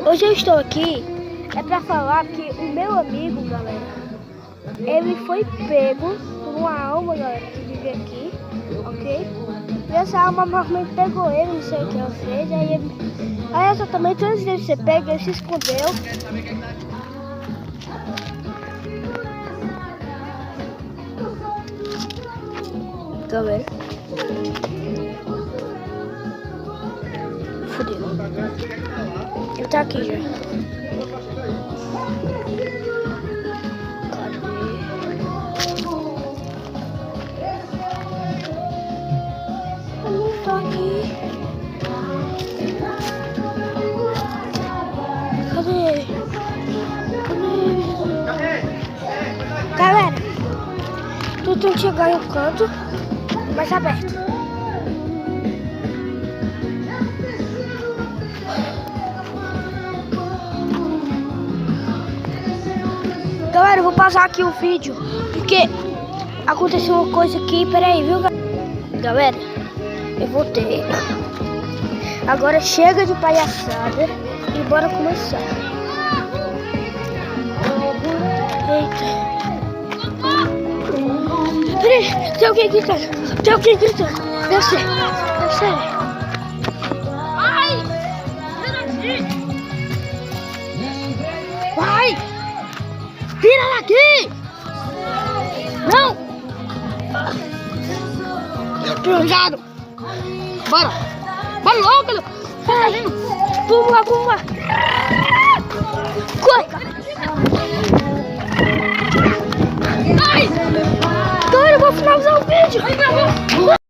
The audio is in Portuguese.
Hoje eu estou aqui pra falar que o meu amigo, galera, ele foi pego por uma alma, galera, que vive aqui, ok? E essa alma normalmente pegou ele, não sei o que ela fez, aí exatamente antes dele ser pego, ele se escondeu. Galera, fudeu. Ele tá aqui já. Ele não tá aqui. Cadê ele? Galera, tu tem que chegar em um canto mais aberto. Galera, eu vou pausar aqui o vídeo porque aconteceu uma coisa aqui. Peraí, viu, galera? Eu voltei. Agora chega de palhaçada e bora começar. Eita. Peraí, tem alguém gritando. Tem alguém gritando. Deve ser. Vai! Vira aqui! Vai! Tira daqui! Não! Obrigado! Bora! Bora logo, galera! Peraí. Vamos lá. Corre! Vai! Galera, eu vou finalizar o vídeo.